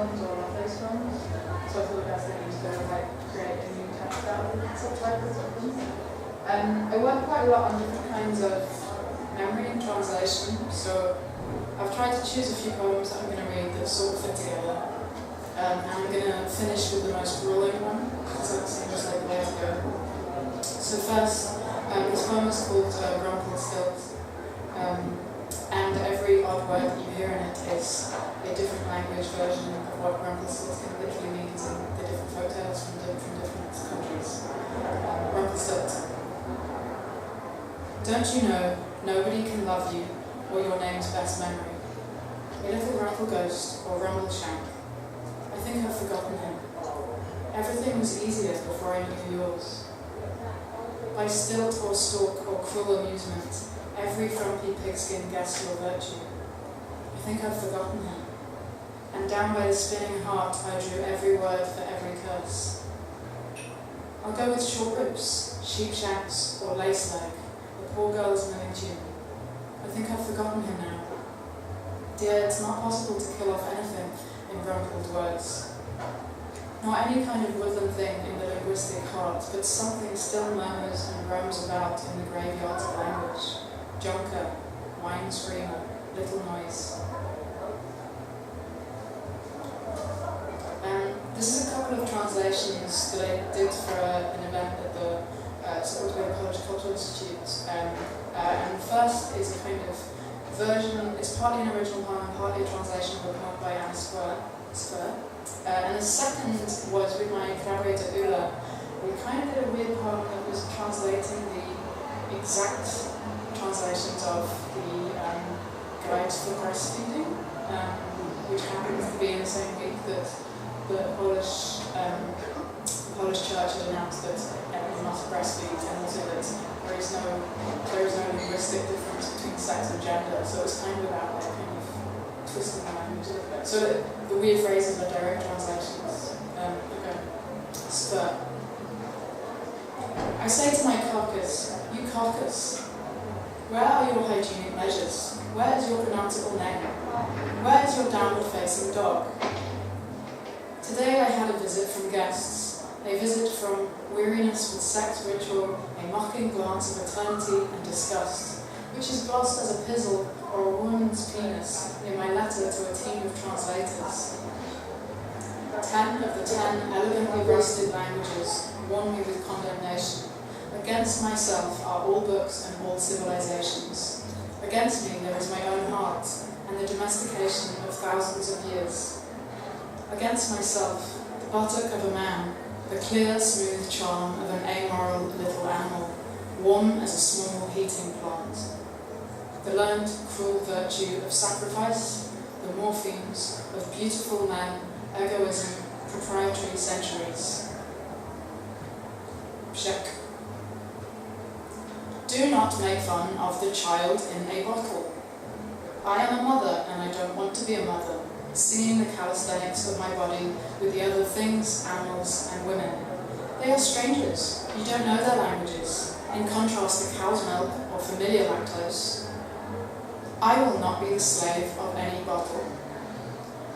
films or love those films. So I thought the best thing was to create a new text out of the subtitles of them. I work quite a lot on different kinds of memory and translation, so I've tried to choose a few poems that I'm going to read that sort of fit together. And I'm going to finish with the most grueling one, because it seems like the way to go. So first, this poem is called Rumpelstilts, and every odd word that you hear in it is a different language version of what Rumpelstiltskin literally means in the different folktales from different countries. Rumpelstiltskin. Don't you know, nobody can love you, or your name's best memory. A little rattle ghost, or rumbleshank. I think I've forgotten him. Everything was easier before I knew yours. By stilt or stalk or cruel amusement, every frumpy pigskin guessed your virtue. I think I've forgotten him. And down by the spinning heart I drew every word for every curse. I'll go with short ribs, sheep shanks, or lace leg, the poor girl's milling tune. I think I've forgotten him now. Dear, it's not possible to kill off anything in rumpled words. Not any kind of woodland thing in the linguistic heart, but something still murmurs and roams about in the graveyards of language. Jonker, wine screamer, little noise. This is a couple of translations that I did for an event at the Supported Polish Cultural Institute. And the first is a kind of version, it's partly an original poem, partly a translation of a poem by Anna Spur. And the second was with my collaborator Ula. We kind of did a weird poem that was translating the exact translations of the guides for breastfeeding, which happens to be in the same week that the Polish Church had announced that everyone must breastfeed, and also that there is no linguistic difference between sex and gender. So it's kind of about kind of twisting the language a little bit. So the weird phrases are direct translations. Okay. Spur. I say to my carcass, you carcass, where are your hygienic measures? Where is your pronounceable name? Where is your downward-facing dog? Today I had a visit from guests, a visit from weariness with sex ritual, a mocking glance of eternity and disgust, which is glossed as a pizzle or a woman's penis in my letter to a team of translators. 10 of the 10 elegantly rusted languages warn me with condemnation. Against myself are all books and all civilizations. Against me there is my own heart and the domestication of thousands of years. Against myself, the buttock of a man, the clear, smooth charm of an amoral little animal, warm as a small heating plant. The learned, cruel virtue of sacrifice, the morphemes of beautiful men, egoism, proprietary centuries. Check. Do not make fun of the child in a bottle. I am a mother and I don't want to be a mother, singing the calisthenics of my body with the other things, animals, and women. They are strangers. You don't know their languages, in contrast to cow's milk or familiar lactose. I will not be the slave of any bottle.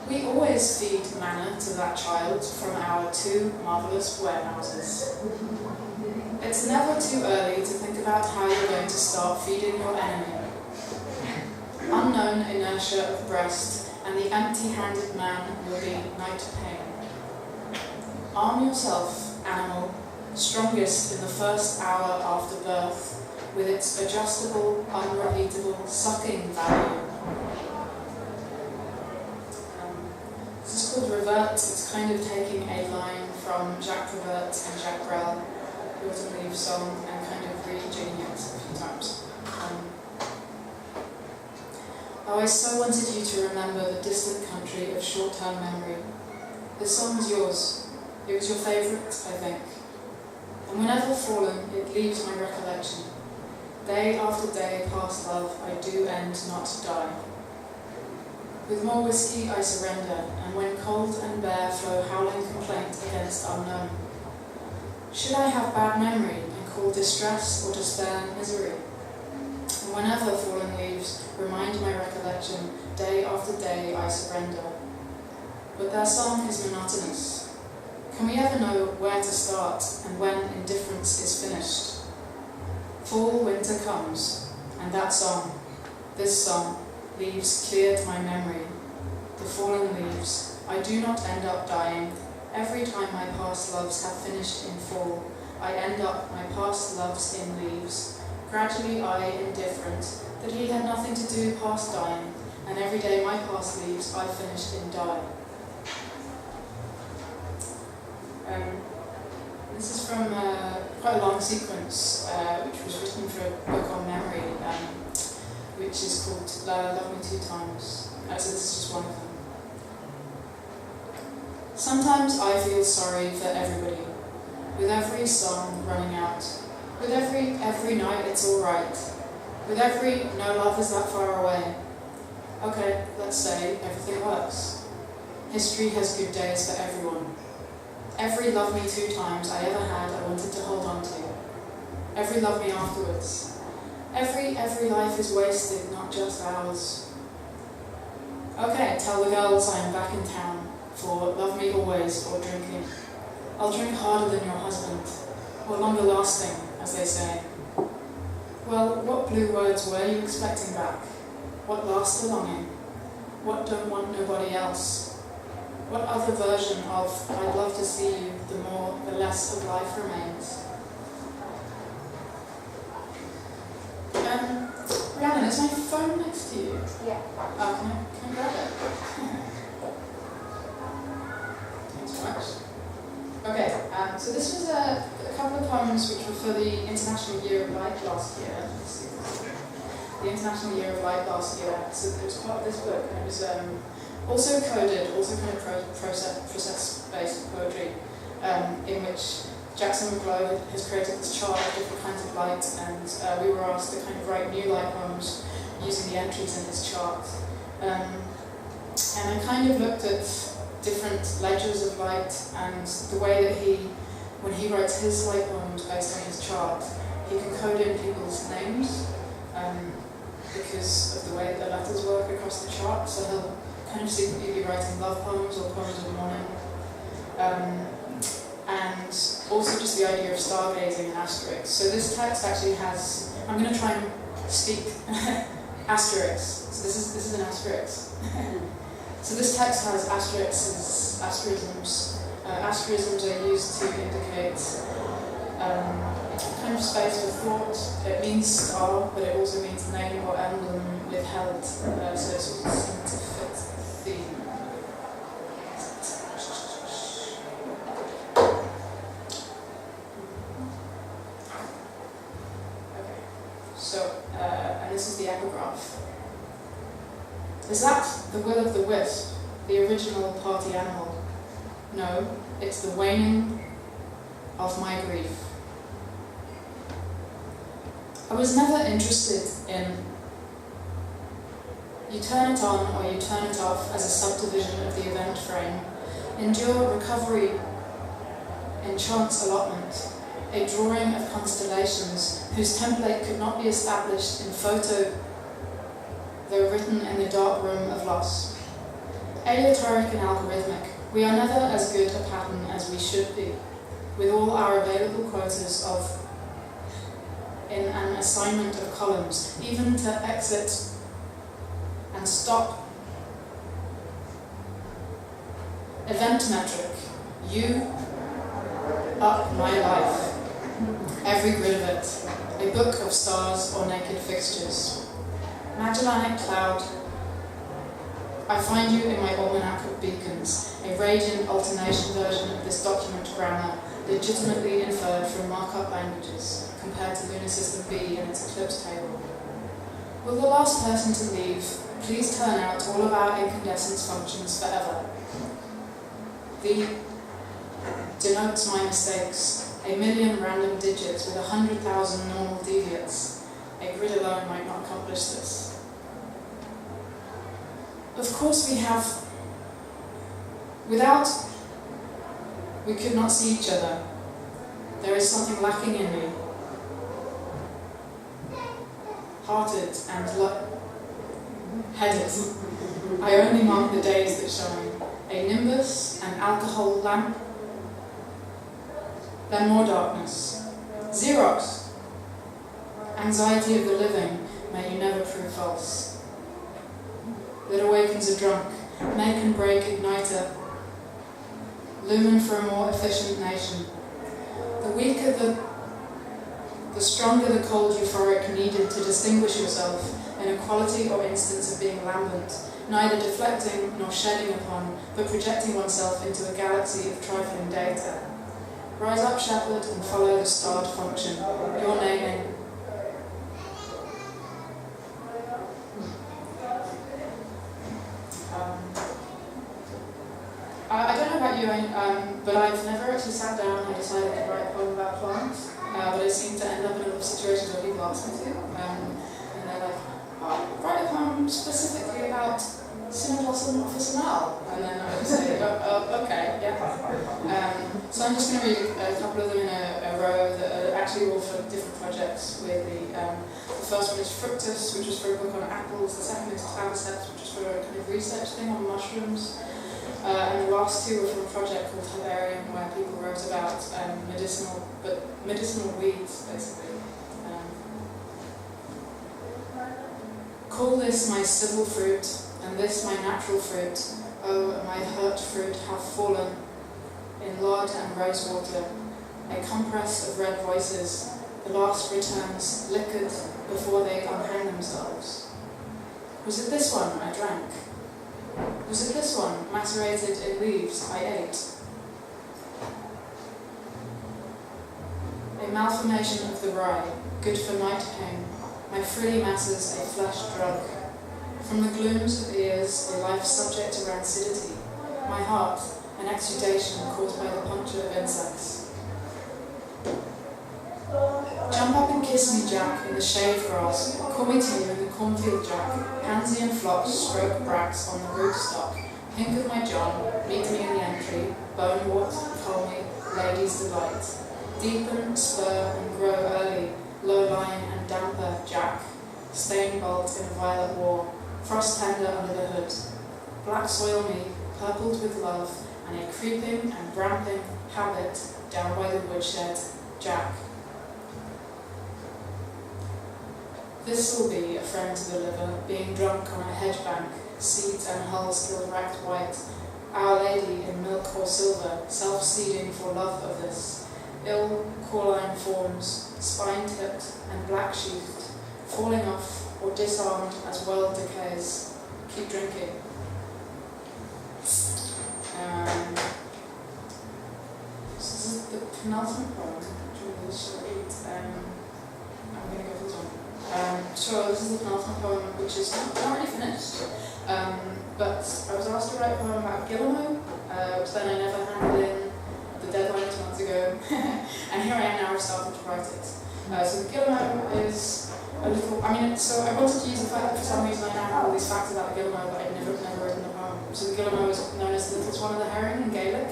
We always feed manna to that child from our 2 marvellous warehouses. It's never too early to think about how you're going to start feeding your enemy. Unknown inertia of breast, and the empty-handed man will be night pain. Arm yourself, animal, strongest in the first hour after birth, with its adjustable, unrepeatable sucking value. This is called Revert. It's kind of taking a line from Jacques Prévert and Jacques Brel, the Autumn Leaves song, and kind of rejigging it a few times. Oh, I so wanted you to remember the distant country of short-term memory. This song was yours. It was your favourite, I think. And whenever fallen, it leaves my recollection. Day after day past love, I do end not to die. With more whiskey I surrender, and when cold and bare flow howling complaint against unknown. Should I have bad memory and call distress or despair misery? And whenever fallen leaves remind my recollection, day after day I surrender. but their song is monotonous. Can we ever know where to start and when indifference is finished? Fall, winter comes, and that song, this song, leaves cleared my memory. The fallen leaves, I do not end up dying. Every time my past loves have finished in fall, I end up my past loves in leaves. Gradually I, indifferent, that he had nothing to do past dying, and every day my past leaves I finished in die. This is from quite a long sequence, which was written for a book on memory, which is called Love Me Two Times. So this is just one of them. Sometimes I feel sorry for everybody, with every song running out, with every night it's alright, with every no love is that far away. Okay, let's say everything works. History has good days for everyone. Every love me two times I ever had I wanted to hold on to. Every love me afterwards. Every life is wasted, not just ours. Okay, tell the girls I am back in town for love me always or drinking. I'll drink harder than your husband, or longer lasting, as they say. Well, what blue words were you expecting back? What lasts the longing? What don't want nobody else? What other version of I'd love to see you, the less of life remains? Rhiannon, is my phone next to you? Yeah. Oh, can I grab it? Thanks so much. Okay, so this was a couple of poems which were for the International Year of Light last year. The International Year of Light last year. So it was part of this book, and it was also coded, also kind of process-based poetry, in which Jackson McGlow has created this chart of different kinds of light, and we were asked to kind of write new light poems using the entries in this chart. And I kind of looked at different ledgers of light and the way that when he writes his light poems based on his chart, he can code in people's names because of the way that the letters work across the chart. So he'll kind of secretly be writing love poems or poems of mourning. And also just the idea of stargazing and asterisks. So this text actually has, I'm going to try and speak asterisks. So this is an asterisk. So this text has asterisks, asterisms. Asterisms are used to indicate kind of space for thought. It means star, but it also means name or emblem withheld. So it sort of seems to fit the theme. And this is the epigraph. Is that the will of the wisp, the original party animal? No, it's the waning of my grief. I was never interested in you turn it on or you turn it off as a subdivision of the event frame, endure recovery in chance allotment, a drawing of constellations whose template could not be established in photo, though written in the dark room of loss. Aleatoric and algorithmic, we are never as good a pattern as we should be, with all our available quotas in an assignment of columns, even to exit and stop. Event metric, you up my life. Every grid of it, a book of stars or naked fixtures. Magellanic cloud, I find you in my almanac of beacons, a radiant alternation version of this document grammar, legitimately inferred from markup languages, compared to Lunar System B and its eclipse table. Will the last person to leave please turn out all of our incandescence functions forever? The denotes my mistakes. A million random digits with 100,000 normal deviates. A grid alone might not accomplish this. Of course we could not see each other. There is something lacking in me. Hearted and headed. I only mark the days that shine. a nimbus, an alcohol lamp, then more darkness. Xerox, anxiety of the living, may you never prove false. That awakens a drunk, make and break igniter, lumen for a more efficient nation. The weaker the stronger the cold euphoric needed to distinguish yourself in a quality or instance of being lambent, neither deflecting nor shedding upon, but projecting oneself into a galaxy of trifling data. Rise up, shepherd, and follow the starred function, your naming. I don't know about you, but I've never actually sat down and decided to write a poem about plants, but I seem to end up in a lot of situations where people ask me to, and they're like, oh, write a poem specifically about Cineblossom officinale, and then I would say, okay, yeah. So I'm just going to read a couple of them in a row that are actually all for different projects, weirdly. The first one is Fructus, which is for a book on apples. The second is Claviceps, which is for a kind of research thing on mushrooms. And the last two were from a project called Herbarium, where people wrote about medicinal weeds, basically. Call this my civil fruit, and this my natural fruit. Oh, my hurt fruit have fallen in lard and rosewater, a compress of red voices, the last returns liquored before they unhang themselves. Was it this one I drank? Was it this one, macerated in leaves, I ate? A malformation of the rye, good for night pain, my frilly masses a flesh drug. From the glooms of ears, a life subject to rancidity, my heart, an exudation caused by the puncture of insects. Jump up and kiss me, Jack, in the shade grass. Call me to you in the cornfield, Jack. Pansy and phlox stroke bracts on the rootstock. Think of my John, meet me in the entry. Bonewort, call me, lady's delight. Deepen, spur, and grow early. Low-lying and damper, Jack. Stain bolt in a violet war. Frost tender under the hood. Black soil me, purpled with love, and a creeping and ramping habit down by the woodshed, Jack. This will be a friend to the liver, being drunk on a hedge bank, seeds and hulls still racked white, Our Lady in milk or silver, self-seeding for love of this, ill corline forms, spine-tipped and black-sheathed, falling off or disarmed as world decays. Keep drinking. This is the penultimate poem, which I shall read. I'm going to go for this one. So this is the penultimate poem, which is not really finished, but I was asked to write a poem about Guillemot, which then I never handed in. The deadline was months ago, and here I am now starting to write it. So the Guillemot is a little, so I wanted to use the fact that for some reason I now have all these facts about the Guillemot, but I'd never written a poem. So the Guillemot is known as the little swan of the herring in Gaelic,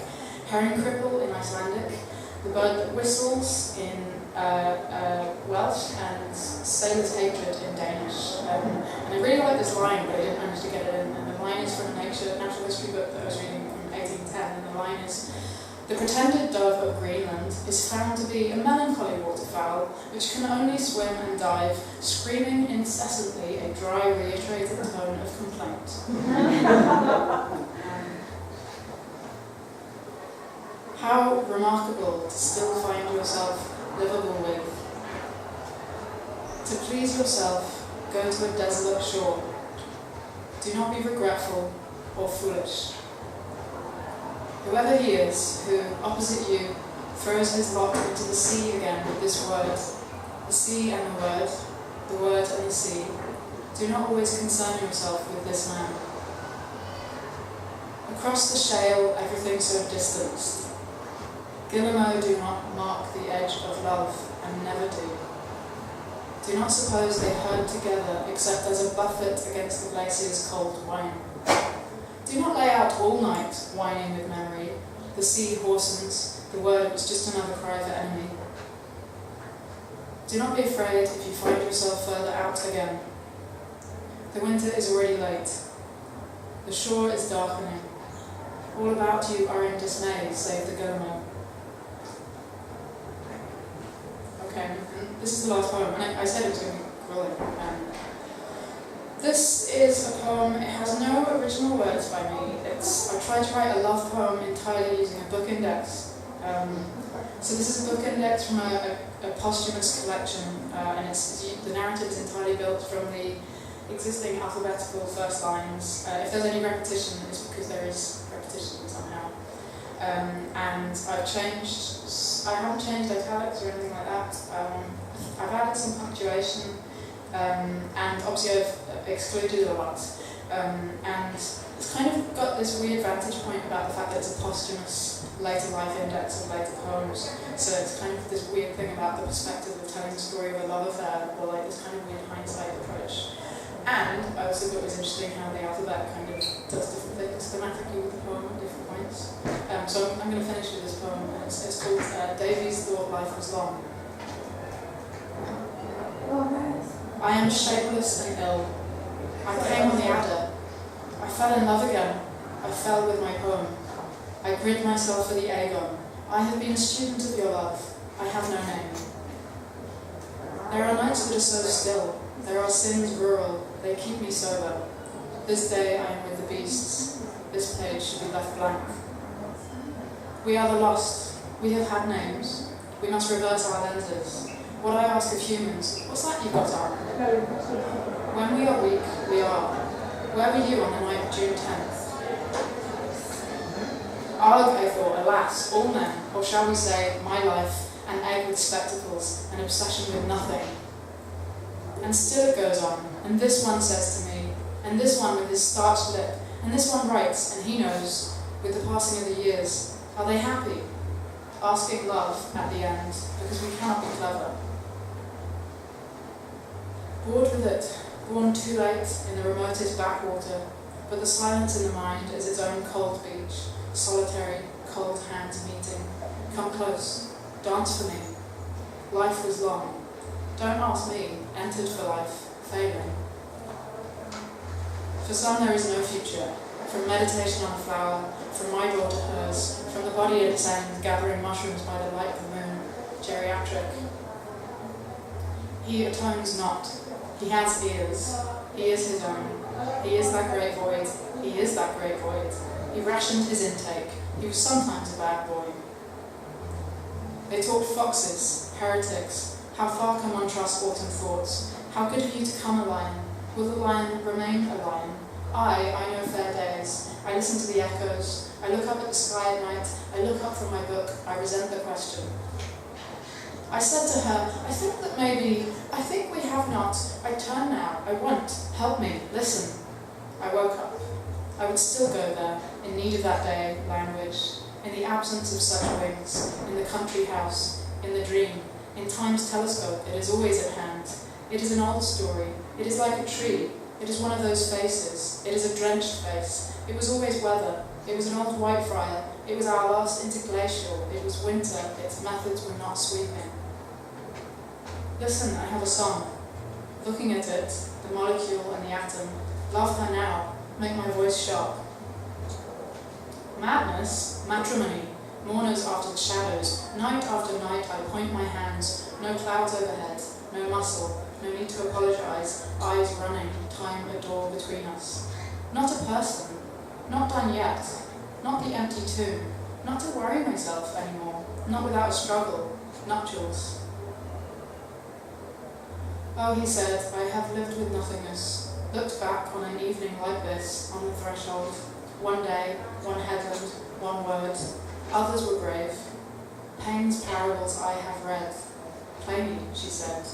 herring cripple in Icelandic, the bird that whistles in Welsh, and sailor's hatred in Danish. And I really like this line, but I didn't manage to get it in. And the line is from a natural history book that I was reading from 1810, and the line is, "The pretended dove of Greenland is found to be a melancholy waterfowl which can only swim and dive, screaming incessantly a dry, reiterated tone of complaint." How remarkable to still find yourself livable with. To please yourself, go to a desolate shore. Do not be regretful or foolish. Whoever he is who, opposite you, throws his lot into the sea again with this word, the sea and the word and the sea, do not always concern yourself with this man. Across the shale, everything so distanced. Guillemot do not mark the edge of love, and never do. Do not suppose they herd together except as a buffet against the glacier's cold wine. Do not lay out all night, whining with memory. The sea hoarsens, the word was just another cry for enemy. Do not be afraid if you find yourself further out again. The winter is already late. The shore is darkening. All about you are in dismay, save the Gomer. Okay, this is the last poem, and I said it was going to be brilliant. This is a poem, it has no original words by me. I tried to write a love poem entirely using a book index. So this is a book index from a posthumous collection, and the narrative is entirely built from the existing alphabetical first lines. If there's any repetition, it's because there is repetition somehow. And I haven't changed italics or anything like that. I've added some punctuation, and obviously I've excluded a lot. And it's kind of got this weird vantage point about the fact that it's a posthumous later life index of later poems. So it's kind of this weird thing about the perspective of telling the story of a love affair, or like this kind of weird hindsight approach. And I also thought it was interesting how the alphabet kind of does different things thematically with the poem at different points. So I'm going to finish with this poem, and it's called Davies Thought Life Was Long. I am shapeless and ill. I came on the adder. I fell in love again. I fell with my poem. I grid myself for the agon. I have been a student of your love. I have no name. There are nights that are so still. There are sins rural. They keep me sober. This day I am with the beasts. This page should be left blank. We are the lost. We have had names. We must reverse our lenses. What I ask of humans, what's that you got on? When we are weak, we are. Where were you on the night of June 10th? Arg, I thought, alas, all men, or shall we say, my life, an egg with spectacles, an obsession with nothing. And still it goes on, and this one says to me, and this one with his starched lip, and this one writes, and he knows, with the passing of the years, are they happy? Asking love at the end, because we cannot be clever. Bored with it, born too late in the remotest backwater, but the silence in the mind is its own cold beach, solitary, cold hands meeting. Come close, dance for me. Life was long. Don't ask me, entered for life, failing. For some there is no future, from meditation on a flower, from my door to hers, from the body at its end, gathering mushrooms by the light of the moon, geriatric. He atones not. He has ears. He is his own. He is that great void. He is that great void. He rationed his intake. He was sometimes a bad boy. They talked foxes, heretics. How far can one trust autumn thoughts? How good of you to come a lion? Will the lion remain a lion? I know fair days. I listen to the echoes. I look up at the sky at night. I look up from my book. I resent the question. I said to her, I think we have not. I turn now. I want. Help me. Listen. I woke up. I would still go there, in need of that day, language, in the absence of such wings, in the country house, in the dream, in time's telescope. It is always at hand. It is an old story. It is like a tree. It is one of those faces. It is a drenched face. It was always weather. It was an old Whitefriar. It was our last interglacial. It was winter. Its methods were not sweeping. Listen, I have a song. Looking at it, the molecule and the atom. Love her now. Make my voice sharp. Madness, matrimony, mourners after the shadows. Night after night I point my hands. No clouds overhead, no muscle, no need to apologize. Eyes running, time a door between us. Not a person, not done yet. Not the empty tomb. Not to worry myself anymore. Not without a struggle. Nuptials. Oh, he said, I have lived with nothingness. Looked back on an evening like this, on the threshold. One day, one headland, one word. Others were grave. Pain's parables I have read. Plainly, she said.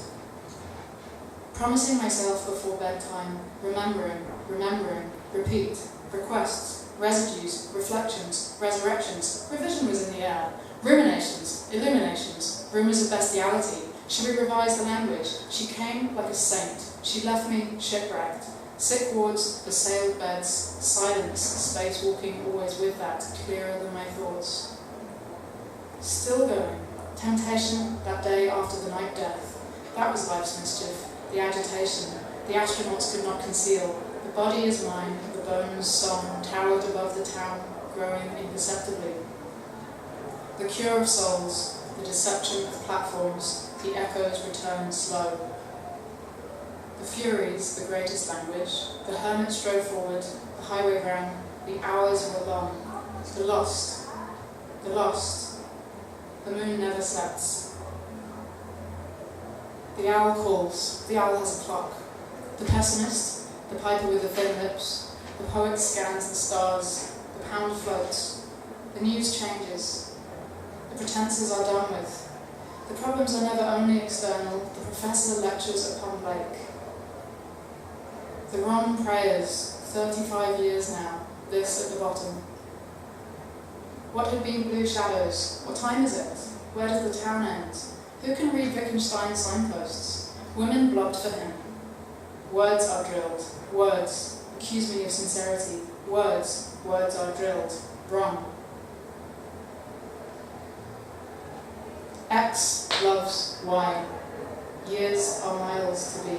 Promising myself before bedtime, remembering, repeat, requests, residues, reflections, resurrections. Revision was in the air. Ruminations, illuminations, rumours of bestiality. She would revise the language. She came like a saint. She left me shipwrecked. Sick wards, assailed beds, silence, space walking always with that, clearer than my thoughts. Still going. Temptation, that day after the night death. That was life's mischief. The agitation. The astronauts could not conceal. The body is mine, the bones, song, towered above the town, growing imperceptibly. The cure of souls, the deception of platforms, the echoes return slow. The Furies, the greatest language, the hermits drove forward, the highway ran, the hours were long. The lost, the lost, the moon never sets. The owl calls, the owl has a clock. The pessimist, the piper with the thin lips, the poet scans the stars, the pound floats, the news changes, the pretenses are done with. The problems are never only external, the professor lectures upon Blake. The wrong prayers, 35 years now, this at the bottom. What have been blue shadows? What time is it? Where does the town end? Who can read Wittgenstein's signposts? Women blocked for him. Words are drilled. Words. Accuse me of sincerity. Words. Words are drilled. Wrong. X loves Y. Years are miles to be.